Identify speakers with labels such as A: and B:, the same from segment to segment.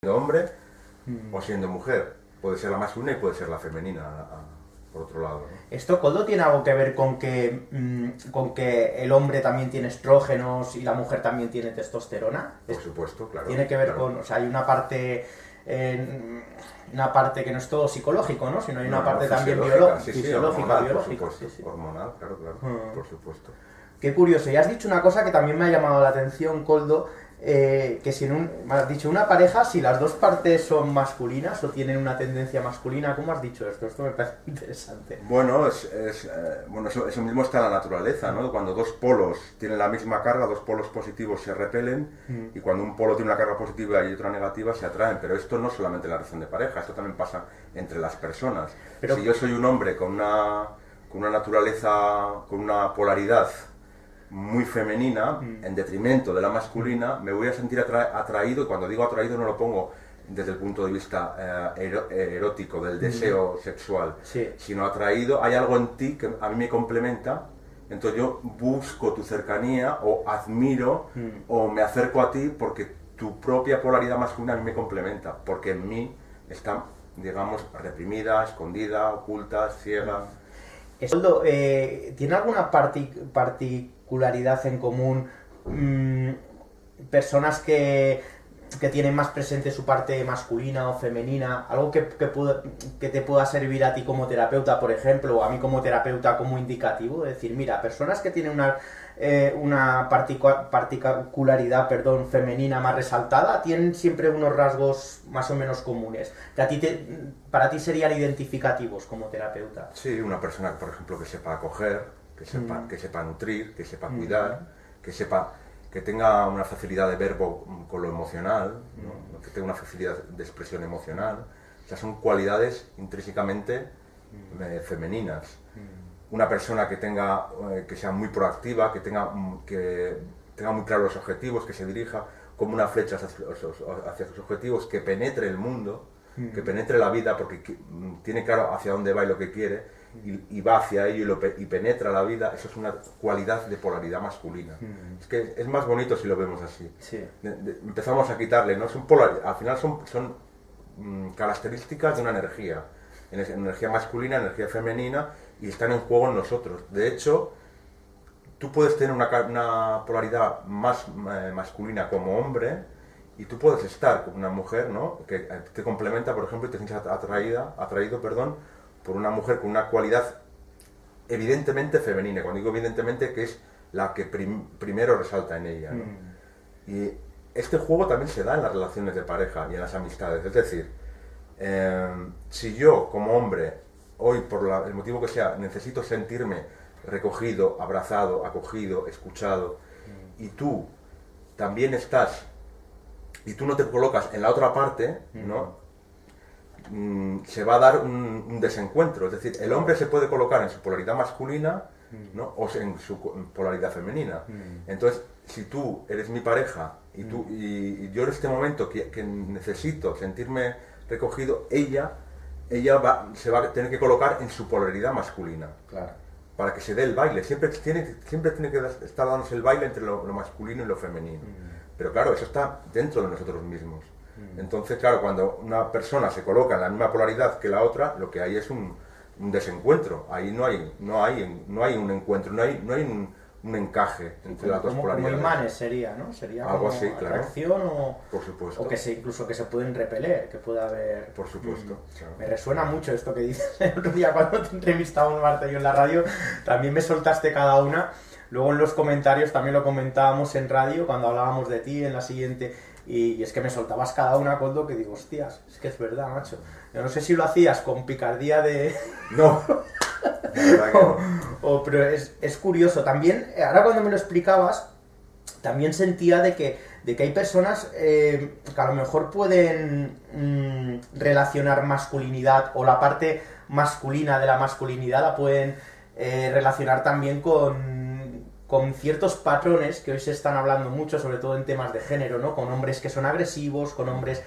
A: hombre o siendo mujer. Puede ser la masculina y puede ser la femenina, por otro lado, ¿no?
B: ¿Esto, Coldo, tiene algo que ver con que el hombre también tiene estrógenos y la mujer también tiene testosterona?
A: Por supuesto, claro.
B: Tiene que ver
A: claro.
B: con... O sea, hay una parte que no es todo psicológico, ¿no? Sino hay una parte también fisiológica, biológica.
A: Por supuesto, hormonal, claro, por supuesto.
B: Qué curioso. Y has dicho una cosa que también me ha llamado la atención, Coldo, que si me has dicho una pareja, si las dos partes son masculinas o tienen una tendencia masculina, ¿cómo has dicho esto? Esto me parece interesante.
A: Bueno, eso mismo está en la naturaleza, ¿no? Cuando dos polos tienen la misma carga, dos polos positivos se repelen y cuando un polo tiene una carga positiva y otra negativa se atraen. Pero esto no solamente en la relación de pareja, esto también pasa entre las personas. Pero si yo soy un hombre con una naturaleza, con una polaridad muy femenina, en detrimento de la masculina, me voy a sentir atraído, y cuando digo atraído no lo pongo desde el punto de vista erótico, del deseo sexual, sino atraído, hay algo en ti que a mí me complementa, entonces yo busco tu cercanía o admiro o me acerco a ti porque tu propia polaridad masculina a mí me complementa, porque en mí está, digamos, reprimida, escondida, oculta, ciega.
B: Coldo, ¿tiene alguna particularidad en común personas que tienen más presente su parte masculina o femenina? Algo que te pueda servir a ti como terapeuta, por ejemplo, o a mí como terapeuta como indicativo. Es decir, mira, personas que tienen una particularidad, femenina más resaltada, tienen siempre unos rasgos más o menos comunes, que para ti serían identificativos como terapeuta.
A: Sí, una persona, por ejemplo, que sepa acoger, que sepa nutrir, que sepa cuidar, que tenga una facilidad de verbo con lo emocional, ¿no? Que tenga una facilidad de expresión emocional. O sea, son cualidades intrínsecamente femeninas. Una persona que sea muy proactiva, que tenga muy claros los objetivos, que se dirija como una flecha hacia sus objetivos, que penetre el mundo, que penetre la vida porque tiene claro hacia dónde va y lo que quiere, y va hacia ello y penetra la vida. Eso es una cualidad de polaridad masculina. Es que es más bonito si lo vemos así.
B: Sí.
A: Empezamos a quitarle, ¿no? Al final son características de una energía masculina, energía femenina, y están en juego en nosotros. De hecho, tú puedes tener una polaridad más masculina como hombre, y tú puedes estar con una mujer, ¿no? Que te complementa, por ejemplo, y te sientes atraído por una mujer con una cualidad evidentemente femenina. Cuando digo evidentemente, que es la que primero resalta en ella, ¿no? Y este juego también se da en las relaciones de pareja y en las amistades. Es decir, si yo como hombre, hoy por el motivo que sea, necesito sentirme recogido, abrazado, acogido, escuchado, y tú también estás, y tú no te colocas en la otra parte, ¿no? Se va a dar un desencuentro. Es decir, el hombre se puede colocar en su polaridad masculina, ¿no? O en su polaridad femenina. Entonces, si tú eres mi pareja y yo en este momento que necesito sentirme recogido, ella se va a tener que colocar en su polaridad masculina.
B: Claro.
A: Para que se dé el baile. Siempre tiene que estar dándose el baile entre lo masculino y lo femenino. Pero claro, eso está dentro de nosotros mismos. Entonces, claro, cuando una persona se coloca en la misma polaridad que la otra, lo que hay es un desencuentro. Ahí no hay un encuentro, no hay un encaje entre las dos polaridades.
B: Como imanes sería, ¿no? Sería
A: algo
B: como
A: así, claro.
B: Atracción
A: por supuesto.
B: o incluso que se pueden repeler, que pueda haber...
A: Por supuesto. Claro.
B: Me resuena mucho esto que dices. El otro día cuando te entrevistábamos, Marta y yo en la radio, también me soltaste cada una. Luego en los comentarios también lo comentábamos en radio cuando hablábamos de ti en la siguiente, y es que me soltabas cada una, Coldo, que digo, hostias, es que es verdad, macho. Yo no sé si lo hacías con picardía de...
A: No.
B: Pero es curioso. También, ahora cuando me lo explicabas, también sentía de que hay personas que a lo mejor pueden relacionar masculinidad, o la parte masculina de la masculinidad la pueden relacionar también con ciertos patrones que hoy se están hablando mucho, sobre todo en temas de género, ¿no? Con hombres que son agresivos, con hombres...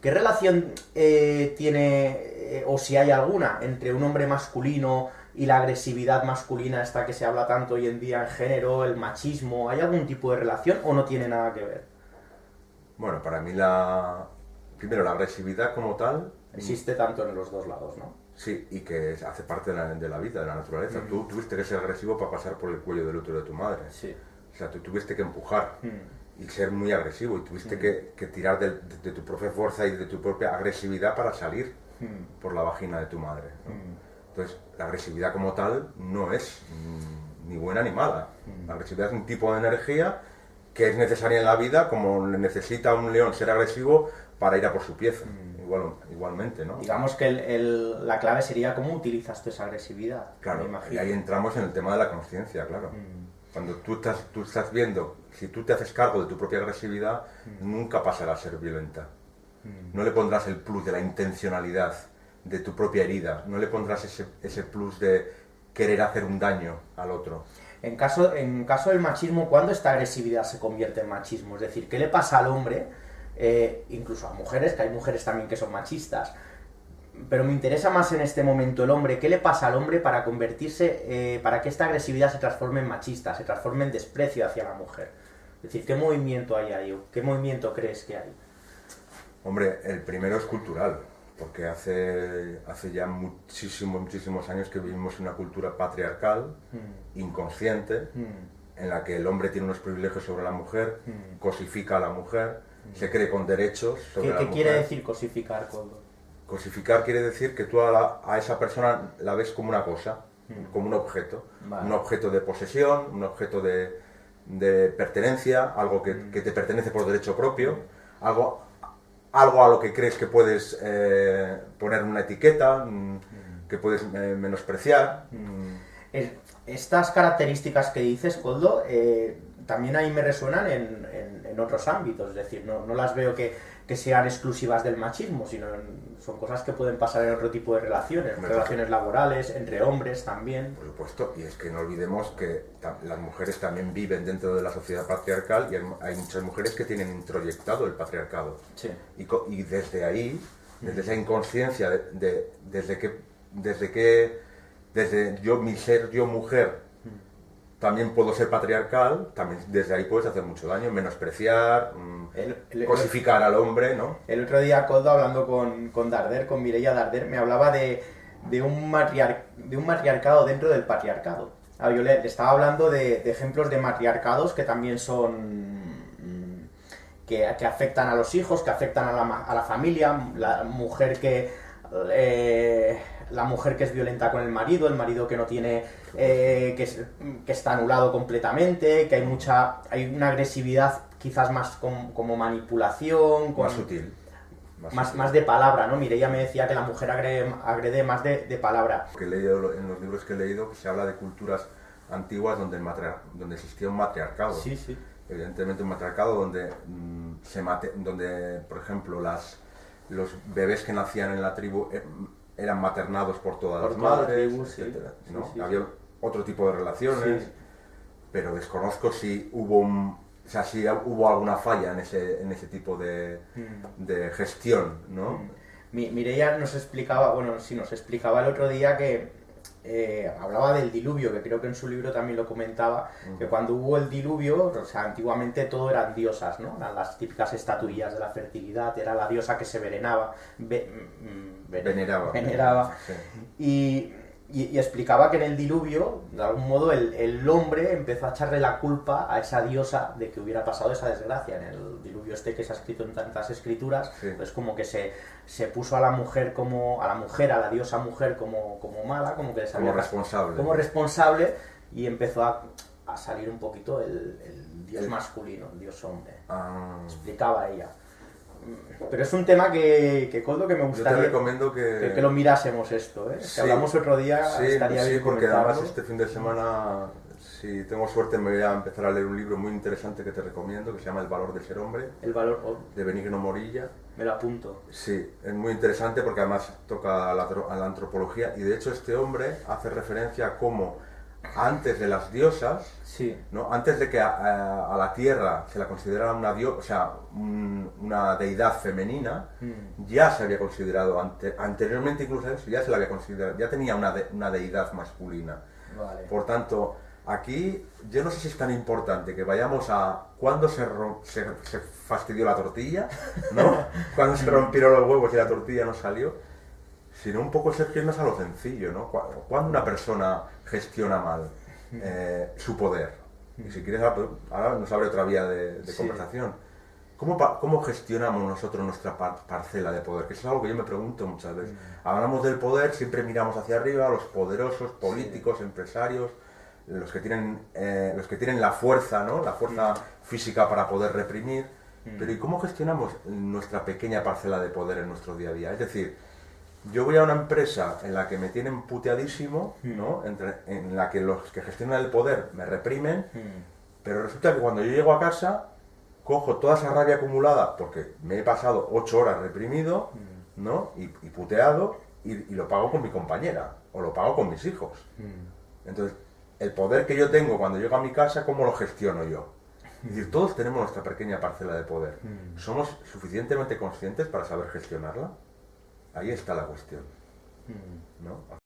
B: ¿Qué relación tiene, o si hay alguna, entre un hombre masculino y la agresividad masculina esta que se habla tanto hoy en día en género, el machismo? ¿Hay algún tipo de relación o no tiene nada que ver?
A: Bueno, para mí la primero, la agresividad como tal...
B: Existe tanto en los dos lados, ¿no?
A: Sí, y que hace parte de la vida, de la naturaleza. Tú tuviste que ser agresivo para pasar por el cuello del útero de tu madre.
B: Sí.
A: O sea, tú tuviste que empujar y ser muy agresivo y tuviste que tirar de tu propia fuerza y de tu propia agresividad para salir por la vagina de tu madre, ¿no? Entonces, la agresividad como tal no es ni buena ni mala. La agresividad es un tipo de energía que es necesaria en la vida, como necesita un león ser agresivo para ir a por su pieza. Igualmente, ¿no?
B: Digamos que la clave sería cómo utilizas tú esa agresividad.
A: Claro,
B: me imagino.
A: y ahí entramos en el tema de la conciencia, claro. Cuando tú estás viendo, si tú te haces cargo de tu propia agresividad, nunca pasará a ser violenta. No le pondrás el plus de la intencionalidad de tu propia herida, no le pondrás ese plus de querer hacer un daño al otro.
B: En caso del machismo, ¿cuándo esta agresividad se convierte en machismo? Es decir, ¿qué le pasa al hombre, incluso a mujeres, que hay mujeres también que son machistas? Pero me interesa más en este momento el hombre. ¿Qué le pasa al hombre para convertirse, para que esta agresividad se transforme en machista, se transforme en desprecio hacia la mujer? Es decir, ¿qué movimiento hay ahí? ¿Qué movimiento crees que hay?
A: Hombre, el primero es cultural, porque hace ya muchísimos años que vivimos en una cultura patriarcal, inconsciente, en la que el hombre tiene unos privilegios sobre la mujer, cosifica a la mujer, se cree con derechos sobre la mujer.
B: ¿Qué quiere decir cosificar, Koldo?
A: Cosificar quiere decir que tú a esa persona la ves como una cosa, como un objeto.
B: Vale.
A: Un objeto de posesión, un objeto de pertenencia, algo que te pertenece por derecho propio, algo a lo que crees que puedes poner una etiqueta, que puedes menospreciar.
B: Estas características que dices, Koldo, también ahí me resuenan en otros ámbitos, es decir, no las veo que sean exclusivas del machismo, sino son cosas que pueden pasar en otro tipo de relaciones laborales, entre hombres también.
A: Por supuesto, y es que no olvidemos que las mujeres también viven dentro de la sociedad patriarcal y hay muchas mujeres que tienen introyectado el patriarcado.
B: Sí.
A: Y desde ahí, desde esa inconsciencia, desde yo mujer, también puedo ser patriarcal, también desde ahí puedes hacer mucho daño, menospreciar, cosificar al hombre, ¿no?
B: El otro día, Koldo, hablando con Darder, con Mireia Darder, me hablaba de un matriarcado dentro del patriarcado. Yo le estaba hablando de ejemplos de matriarcados que también son... que afectan a los hijos, que afectan a la familia, la mujer que es violenta con el marido que no tiene, que está anulado completamente, que hay una agresividad quizás más como manipulación,
A: más sutil.
B: Más de palabra, ¿no? Mireia me decía que la mujer agrede más de palabra.
A: Que he leído, en los libros que he leído, que se habla de culturas antiguas donde existía un matriarcado.
B: Sí, sí.
A: Evidentemente un matriarcado donde, donde por ejemplo, los bebés que nacían en la tribu eran maternados por todas las madres, etcétera, ¿no?
B: Sí, sí,
A: había otro tipo de relaciones,
B: sí.
A: Pero desconozco si hubo alguna falla en ese tipo de gestión, ¿no?
B: Mireia nos explicaba el otro día que hablaba del diluvio, que creo que en su libro también lo comentaba, que cuando hubo el diluvio, o sea, antiguamente todo eran diosas, ¿no? Eran las típicas estatuillas de la fertilidad, era la diosa que se veneraba. Sí. Y explicaba que en el diluvio, de algún modo, el hombre empezó a echarle la culpa a esa diosa de que hubiera pasado esa desgracia. En el diluvio que se ha escrito en tantas escrituras, sí. Pues como que se puso a la mujer a la diosa mujer como mala, como que como responsable, y empezó a salir un poquito el dios masculino, el dios hombre. Explicaba ella. Pero es un tema Koldo, que me gustaría.
A: Yo te recomiendo que
B: lo mirásemos esto, ¿eh?
A: Sí,
B: si hablamos otro día, estaría bien.
A: Sí, porque además este fin de semana, si tengo suerte, me voy a empezar a leer un libro muy interesante que te recomiendo, que se llama El valor de ser hombre.
B: El valor
A: de Benigno Morilla.
B: Me lo apunto.
A: Sí, es muy interesante porque además toca a la antropología, y de hecho este hombre hace referencia a cómo antes de las diosas,
B: sí,
A: ¿no? Antes de que a la tierra se la considerara una deidad femenina, ya se había considerado anteriormente, incluso eso, ya se la había considerado, ya tenía una deidad masculina.
B: Vale.
A: Por tanto, Aquí yo no sé si es tan importante que vayamos a cuándo se fastidió la tortilla, ¿no? Cuándo se rompieron los huevos y la tortilla no salió, sino un poco ser firmes a lo sencillo, ¿no? Cuando una persona gestiona mal su poder, y si quieres ahora nos abre otra vía de conversación, ¿cómo gestionamos nosotros nuestra parcela de poder? Que eso es algo que yo me pregunto muchas veces. Hablamos del poder, siempre miramos hacia arriba, los poderosos, políticos, empresarios, los que tienen la fuerza, ¿no? La fuerza física para poder reprimir. Pero ¿y cómo gestionamos nuestra pequeña parcela de poder en nuestro día a día? Es decir, yo voy a una empresa en la que me tienen puteadísimo, ¿no? En la que los que gestionan el poder me reprimen, pero resulta que cuando yo llego a casa cojo toda esa rabia acumulada porque me he pasado 8 horas reprimido, ¿no? Y puteado, y lo pago con mi compañera o lo pago con mis hijos. Entonces, el poder que yo tengo cuando llego a mi casa, ¿cómo lo gestiono yo? Es decir, todos tenemos nuestra pequeña parcela de poder. ¿Somos suficientemente conscientes para saber gestionarla? Ahí está la cuestión, ¿no?